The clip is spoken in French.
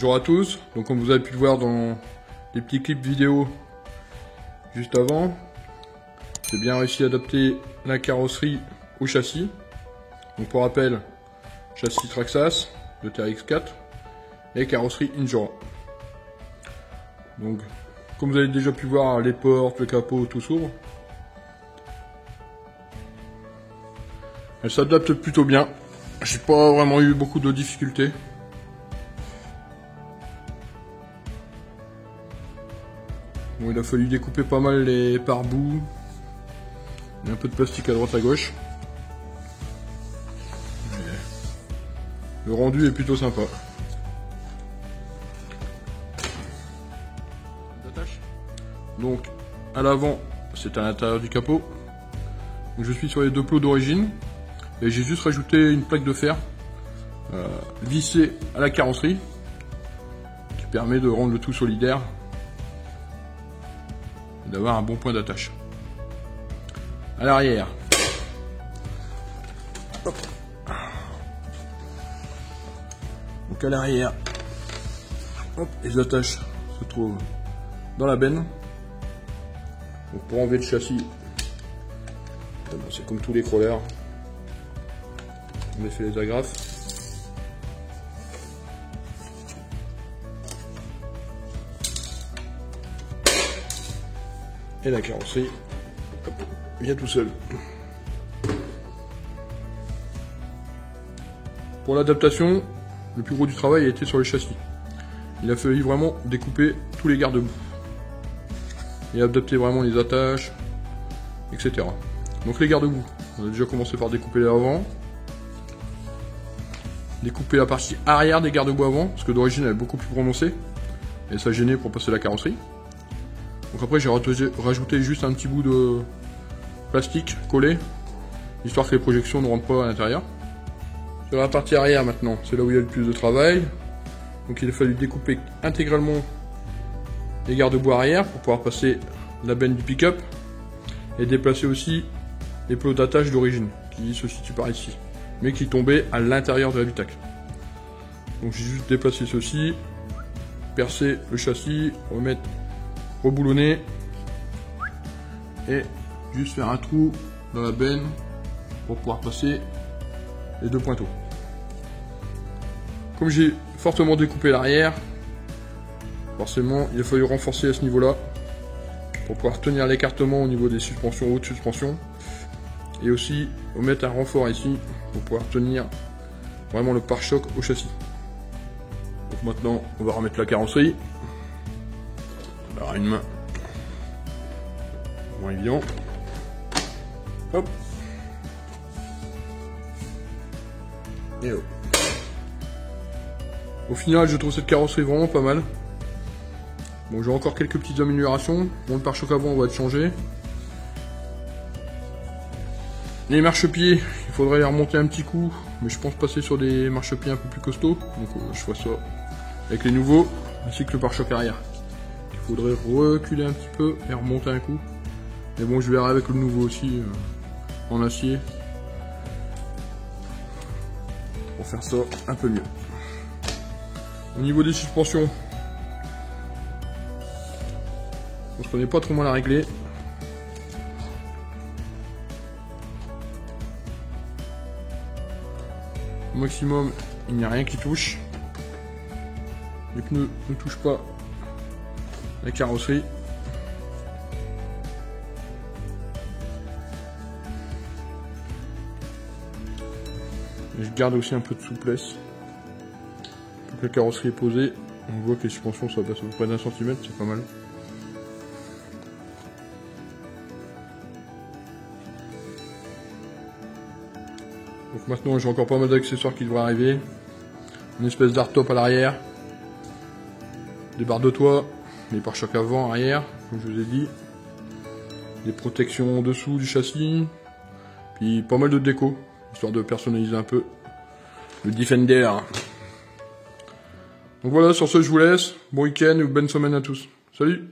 Bonjour à tous, donc comme vous avez pu le voir dans les petits clips vidéo juste avant, j'ai bien réussi à adapter la carrosserie au châssis. Donc pour rappel, châssis Traxxas de TRX4 et carrosserie Injora. Donc comme vous avez déjà pu voir, les portes, le capot, tout s'ouvre. Elle s'adapte plutôt bien, j'ai pas vraiment eu beaucoup de difficultés. Bon, il a fallu découper pas mal les pare-boues. Il y a un peu de plastique à droite à gauche. Mais le rendu est plutôt sympa. Donc à l'avant, c'est à l'intérieur du capot. Donc, je suis sur les deux plots d'origine. Et j'ai juste rajouté une plaque de fer vissée à la carrosserie. Qui permet de rendre le tout solidaire. D'avoir un bon point d'attache. À l'arrière. Donc à l'arrière, les attaches se trouvent dans la benne. Donc pour enlever le châssis, c'est comme tous les crawlers. On fait les agrafes. Et la carrosserie vient tout seul. Pour l'adaptation, le plus gros du travail a été sur le châssis. Il a fallu vraiment découper tous les garde-boue et adapter vraiment les attaches, etc. Donc les garde-boue, on a déjà commencé par découper l'avant, découper la partie arrière des garde-boue avant, parce que d'origine elle est beaucoup plus prononcée et ça gênait pour passer la carrosserie. Donc après j'ai rajouté juste un petit bout de plastique collé, histoire que les projections ne rentrent pas à l'intérieur. Sur la partie arrière maintenant, c'est là où il y a le plus de travail. Donc il a fallu découper intégralement les garde-boue arrière pour pouvoir passer la benne du pick-up et déplacer aussi les plots d'attache d'origine qui se situent par ici, mais qui tombaient à l'intérieur de l'habitacle. Donc j'ai juste déplacé ceci, percer le châssis, reboulonner et juste faire un trou dans la benne pour pouvoir passer les deux pointeaux. Comme j'ai fortement découpé l'arrière, forcément il a fallu renforcer à ce niveau là pour pouvoir tenir l'écartement au niveau des suspensions, hautes suspensions, et aussi mettre un renfort ici pour pouvoir tenir vraiment le pare-choc au châssis. Donc maintenant on va remettre la carrosserie. Alors une main, moins évident. Hop. Et hop. Au final, je trouve cette carrosserie vraiment pas mal. Bon, j'ai encore quelques petites améliorations. Bon, le pare-choc avant va être changé. Les marchepieds, il faudrait les remonter un petit coup, mais je pense passer sur des marchepieds un peu plus costauds. Donc je ferai ça avec les nouveaux, ainsi que le pare-choc arrière. Il faudrait reculer un petit peu et remonter un coup. Mais bon, je verrai avec le nouveau aussi, en acier, pour faire ça un peu mieux. Au niveau des suspensions, on se connaît pas trop mal à régler. Au maximum, il n'y a rien qui touche. Les pneus ne touchent pas la carrosserie. Et je garde aussi un peu de souplesse. Donc la carrosserie est posée, on voit que les suspensions ça passe à peu près d'1 cm, c'est pas mal. Donc maintenant j'ai encore pas mal d'accessoires qui devraient arriver. Une espèce d'hardtop à l'arrière, des barres de toit, les pare-chocs avant, arrière, comme je vous ai dit, des protections en dessous du châssis, puis pas mal de déco, histoire de personnaliser un peu le Defender. Donc voilà, sur ce je vous laisse, bon week-end et bonne semaine à tous. Salut!